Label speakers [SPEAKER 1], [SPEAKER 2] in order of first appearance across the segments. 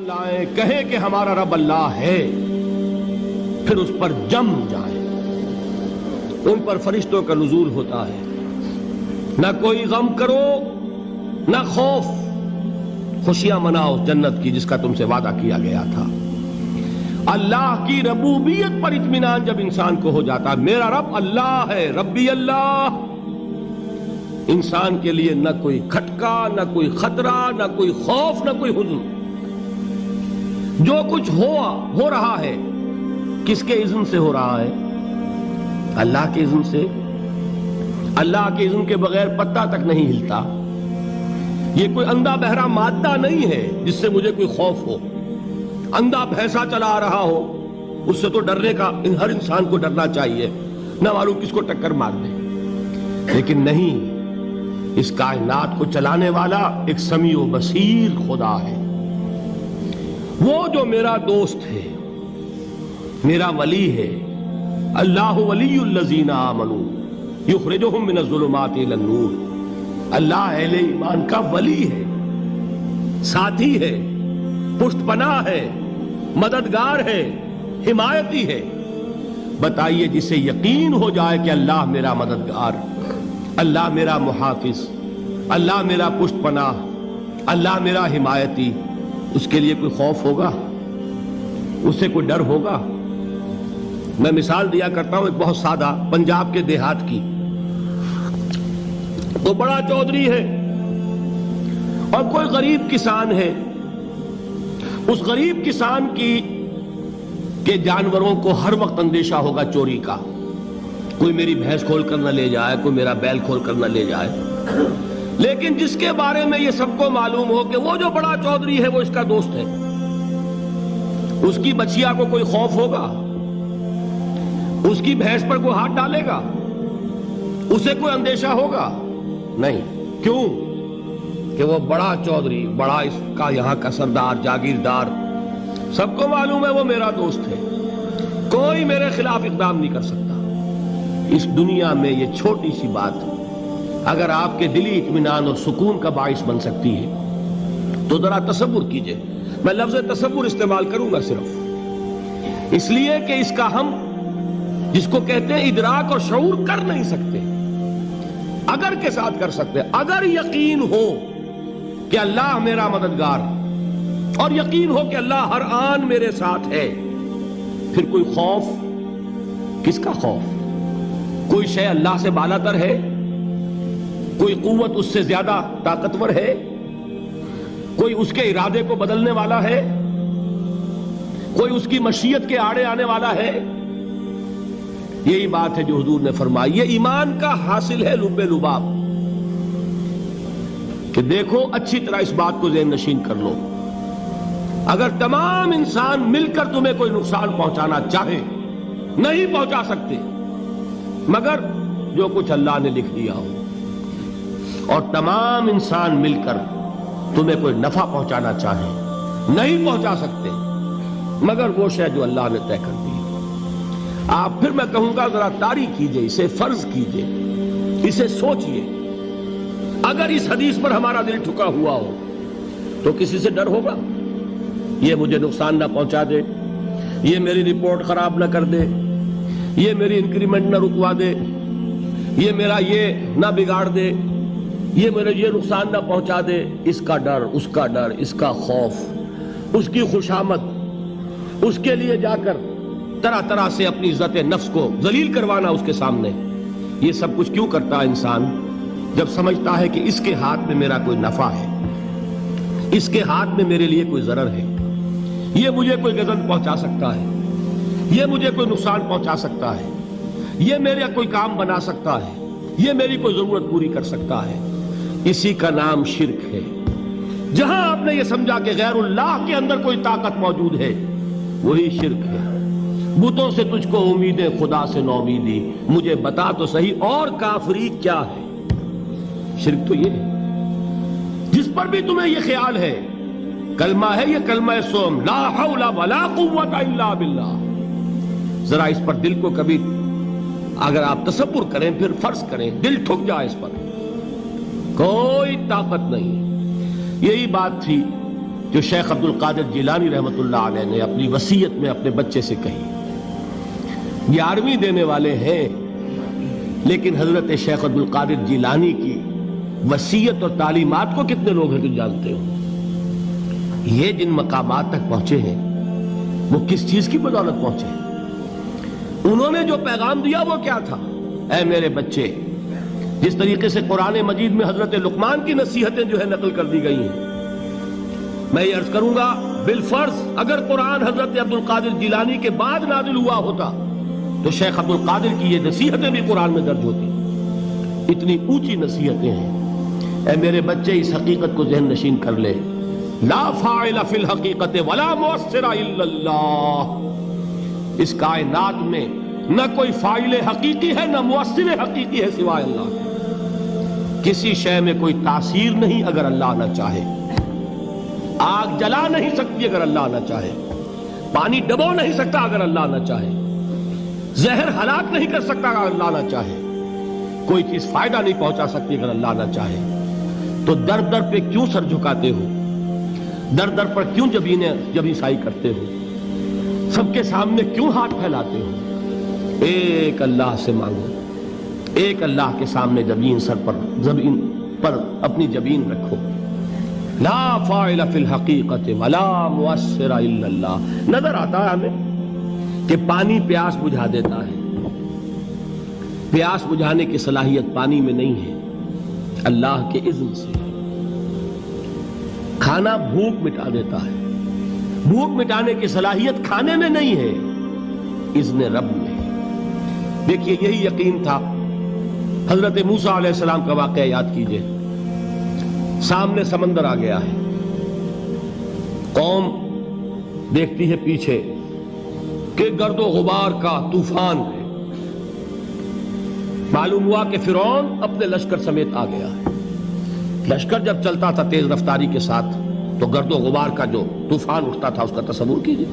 [SPEAKER 1] لائیں کہیں کہ ہمارا رب اللہ ہے، پھر اس پر جم جائیں۔ ان پر فرشتوں کا نزول ہوتا ہے، نہ کوئی غم کرو نہ خوف، خوشیاں مناؤ جنت کی جس کا تم سے وعدہ کیا گیا تھا۔ اللہ کی ربوبیت پر اطمینان جب انسان کو ہو جاتا، میرا رب اللہ ہے، ربی اللہ، انسان کے لیے نہ کوئی کھٹکا، نہ کوئی خطرہ، نہ کوئی خوف، نہ کوئی حزن۔ جو کچھ ہو رہا ہے کس کے اذن سے ہو رہا ہے؟ اللہ کے اذن سے۔ اللہ کے اذن کے بغیر پتا تک نہیں ہلتا۔ یہ کوئی اندھا بہرا مادہ نہیں ہے جس سے مجھے کوئی خوف ہو۔ اندھا بھینسا چلا آ رہا ہو اس سے تو ڈرنے کا ہر انسان کو ڈرنا چاہیے، نہ معلوم کس کو ٹکر مار دے۔ لیکن نہیں، اس کائنات کو چلانے والا ایک سمیع و بصیر خدا ہے۔ وہ جو میرا دوست ہے، میرا ولی ہے۔ اللہ ولی الذین آمنوا یخرجہم من الظلمات الی النور۔ اللہ اہل ایمان کا ولی ہے، ساتھی ہے، پشت پناہ ہے، مددگار ہے، حمایتی ہے۔ بتائیے جسے یقین ہو جائے کہ اللہ میرا مددگار، اللہ میرا محافظ، اللہ میرا پشت پناہ، اللہ میرا حمایتی، اس کے لیے کوئی خوف ہوگا؟ اس سے کوئی ڈر ہوگا؟ میں مثال دیا کرتا ہوں ایک بہت سادہ، پنجاب کے دیہات کی۔ وہ بڑا چودھری ہے اور کوئی غریب کسان ہے۔ اس غریب کسان کے جانوروں کو ہر وقت اندیشہ ہوگا چوری کا، کوئی میری بھینس کھول کر نہ لے جائے، کوئی میرا بیل کھول کر نہ لے جائے۔ لیکن جس کے بارے میں یہ سب کو معلوم ہو کہ وہ جو بڑا چودھری ہے وہ اس کا دوست ہے، اس کی بچیا کو کوئی خوف ہوگا؟ اس کی بھینس پر کوئی ہاتھ ڈالے گا؟ اسے کوئی اندیشہ ہوگا؟ نہیں۔ کیوں؟ کہ وہ بڑا چودھری، بڑا اس کا یہاں کا سردار، جاگیردار، سب کو معلوم ہے وہ میرا دوست ہے، کوئی میرے خلاف اقدام نہیں کر سکتا۔ اس دنیا میں یہ چھوٹی سی بات اگر آپ کے دلی اطمینان اور سکون کا باعث بن سکتی ہے تو ذرا تصور کیجئے۔ میں لفظ تصور استعمال کروں گا صرف اس لیے کہ اس کا ہم جس کو کہتے ہیں ادراک اور شعور کر نہیں سکتے، اگر کے ساتھ کر سکتے۔ اگر یقین ہو کہ اللہ میرا مددگار اور یقین ہو کہ اللہ ہر آن میرے ساتھ ہے، پھر کوئی خوف؟ کس کا خوف؟ کوئی شے اللہ سے بالا تر ہے؟ کوئی قوت اس سے زیادہ طاقتور ہے؟ کوئی اس کے ارادے کو بدلنے والا ہے؟ کوئی اس کی مشیت کے آڑے آنے والا ہے؟ یہی بات ہے جو حضور نے فرمائی۔ یہ ایمان کا حاصل ہے لب لباب، کہ دیکھو اچھی طرح اس بات کو ذہن نشین کر لو، اگر تمام انسان مل کر تمہیں کوئی نقصان پہنچانا چاہے نہیں پہنچا سکتے، مگر جو کچھ اللہ نے لکھ دیا ہو، اور تمام انسان مل کر تمہیں کوئی نفع پہنچانا چاہے نہیں پہنچا سکتے، مگر وہ شے جو اللہ نے طے کر دی۔ آپ پھر میں کہوں گا ذرا طاری کیجئے، اسے فرض کیجئے، اسے سوچئے۔ اگر اس حدیث پر ہمارا دل ٹھکا ہوا ہو تو کسی سے ڈر ہوگا؟ یہ مجھے نقصان نہ پہنچا دے، یہ میری رپورٹ خراب نہ کر دے، یہ میری انکریمنٹ نہ رکوا دے، یہ میرا یہ نہ بگاڑ دے، یہ میرے یہ نقصان نہ پہنچا دے۔ اس کا ڈر، اس کا ڈر، اس کا خوف، اس کی خوشامد، اس کے لیے جا کر طرح طرح سے اپنی عزت نفس کو ذلیل کروانا اس کے سامنے، یہ سب کچھ کیوں کرتا ہے انسان؟ جب سمجھتا ہے کہ اس کے ہاتھ میں میرا کوئی نفع ہے، اس کے ہاتھ میں میرے لیے کوئی ضرر ہے، یہ مجھے کوئی غضب پہنچا سکتا ہے، یہ مجھے کوئی نقصان پہنچا سکتا ہے، یہ میرا کوئی کام بنا سکتا ہے، یہ میری کوئی ضرورت پوری کر سکتا ہے، اسی کا نام شرک ہے۔ جہاں آپ نے یہ سمجھا کہ غیر اللہ کے اندر کوئی طاقت موجود ہے، وہی شرک ہے۔ بتوں سے تجھ کو امیدیں، خدا سے نومیدی، مجھے بتا تو صحیح اور کافری کیا ہے؟ شرک تو یہ ہے جس پر بھی تمہیں یہ خیال ہے، کلمہ ہے یہ کلمہ سوم، لا حول ولا قوت الا باللہ، ذرا اس پر دل کو کبھی اگر آپ تصور کریں، پھر فرض کریں، دل ٹھک جائے اس پر، کوئی طاقت نہیں۔ یہی بات تھی جو شیخ عبد القادر جیلانی رحمۃ اللہ علیہ نے اپنی وصیت میں اپنے بچے سے کہی. 11ویں دینے والے ہیں، لیکن حضرت شیخ عبد القادر جیلانی کی وصیت اور تعلیمات کو کتنے لوگ ہیں کہ جانتے ہو؟ یہ جن مقامات تک پہنچے ہیں وہ کس چیز کی بدولت پہنچے ہیں؟ انہوں نے جو پیغام دیا وہ کیا تھا؟ اے میرے بچے، جس طریقے سے قرآن مجید میں حضرت لقمان کی نصیحتیں جو ہے نقل کر دی گئی ہیں، میں یہ عرض کروں گا بالفرض اگر قرآن حضرت عبد القادر جیلانی کے بعد نازل ہوا ہوتا تو شیخ عبد القادر کی یہ نصیحتیں بھی قرآن میں درج ہوتی. اتنی اونچی نصیحتیں ہیں. اے میرے بچے، اس حقیقت کو ذہن نشین کر لے، لا فاعل فی الحقیقت ولا مؤثر الا اللہ. اس کائنات میں نہ کوئی فاعل حقیقی ہے نہ مؤثر حقیقی ہے سوائے اللہ کے. کسی شے میں کوئی تاثیر نہیں اگر اللہ نہ چاہے. آگ جلا نہیں سکتی اگر اللہ نہ چاہے. پانی ڈبو نہیں سکتا اگر اللہ نہ چاہے. زہر ہلاک نہیں کر سکتا اگر اللہ نہ چاہے. کوئی چیز فائدہ نہیں پہنچا سکتی اگر اللہ نہ چاہے. تو در در پہ کیوں سر جھکاتے ہو؟ در در پر کیوں جبیں سائی کرتے ہو؟ سب کے سامنے کیوں ہاتھ پھیلاتے ہو؟ ایک اللہ سے مانگو. ایک اللہ کے سامنے زمین پر اپنی جبین رکھو. لا فاعل فی الحقیقت ولا مؤثر الا اللہ. نظر آتا ہے ہمیں کہ پانی پیاس بجھا دیتا ہے. پیاس بجھانے کی صلاحیت پانی میں نہیں ہے، اللہ کے اذن سے. کھانا بھوک مٹا دیتا ہے، بھوک مٹانے کی صلاحیت کھانے میں نہیں ہے، اذن رب میں. دیکھیے یہی یقین تھا. حضرت موسیٰ علیہ السلام کا واقعہ یاد کیجئے. سامنے سمندر آ گیا ہے، قوم دیکھتی ہے پیچھے کہ گرد و غبار کا طوفان ہے. معلوم ہوا کہ فرعون اپنے لشکر سمیت آ گیا ہے. لشکر جب چلتا تھا تیز رفتاری کے ساتھ تو گرد و غبار کا جو طوفان اٹھتا تھا اس کا تصور کیجئے.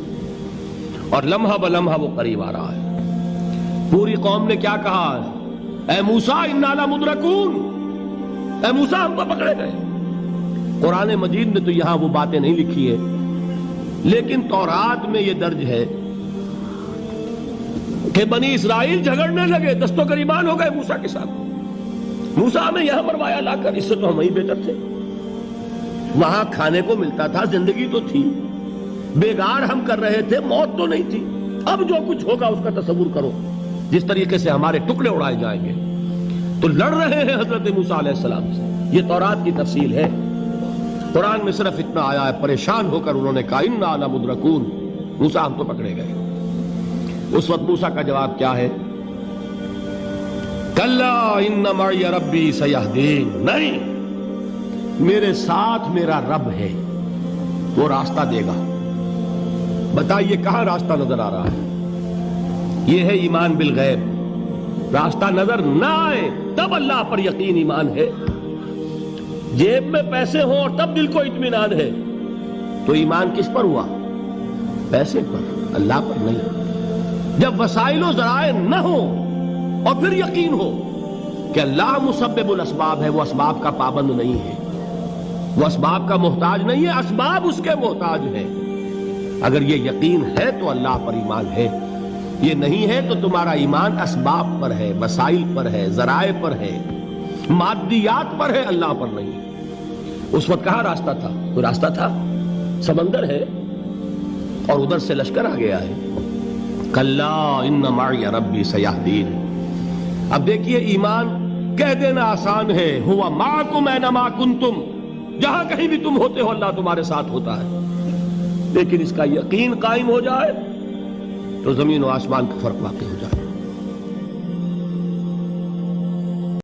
[SPEAKER 1] اور لمحہ بلمحہ وہ قریب آ رہا ہے. پوری قوم نے کیا کہا ہے؟ اے موسیٰ انا لمدرکون، اے موسیٰ ہم کو پکڑے گئے. قرآن مجید نے تو یہاں وہ باتیں نہیں لکھی ہے، لیکن تورات میں یہ درج ہے کہ بنی اسرائیل جھگڑنے لگے، دست و گریبان ہو گئے موسیٰ کے ساتھ. موسیٰ ہمیں یہاں مروایا لا کر، اس سے تو ہم ہی بہتر تھے. وہاں کھانے کو ملتا تھا، زندگی تو تھی، بیگار ہم کر رہے تھے، موت تو نہیں تھی. اب جو کچھ ہوگا اس کا تصور کرو، جس طریقے سے ہمارے ٹکڑے اڑائے جائیں گے. تو لڑ رہے ہیں حضرت موسیٰ علیہ السلام سے. یہ تورات کی تفصیل ہے. قرآن میں صرف اتنا آیا ہے، پریشان ہو کر انہوں نے کہا انا لمدرکون، موسیٰ ہم تو پکڑے گئے. اس وقت موسیٰ کا جواب کیا ہے؟ کلا ان معی ربی سیہدین. نہیں، میرے ساتھ میرا رب ہے، وہ راستہ دے گا. بتائیے کہاں راستہ نظر آ رہا ہے؟ یہ ہے ایمان بالغیب. راستہ نظر نہ آئے تب اللہ پر یقین ایمان ہے. جیب میں پیسے ہوں اور تب دل کو اطمینان ہے تو ایمان کس پر ہوا؟ پیسے پر، اللہ پر نہیں. جب وسائل و ذرائع نہ ہو اور پھر یقین ہو کہ اللہ مسبب الاسباب ہے، وہ اسباب کا پابند نہیں ہے، وہ اسباب کا محتاج نہیں ہے، اسباب اس کے محتاج ہیں. اگر یہ یقین ہے تو اللہ پر ایمان ہے. یہ نہیں ہے تو تمہارا ایمان اسباب پر ہے، وسائل پر ہے، ذرائع پر ہے، مادیات پر ہے، اللہ پر نہیں. اس وقت کہاں راستہ تھا؟ کوئی راستہ تھا؟ سمندر ہے اور ادھر سے لشکر آ گیا ہے. کلا ان معی ربی سیہدین. اب دیکھیے ایمان کہہ دینا آسان ہے، ہوا معکم اینما کنتم، جہاں کہیں بھی تم ہوتے ہو اللہ تمہارے ساتھ ہوتا ہے. لیکن اس کا یقین قائم ہو جائے تو زمین و آسمان کا فرق واقع ہو جائے.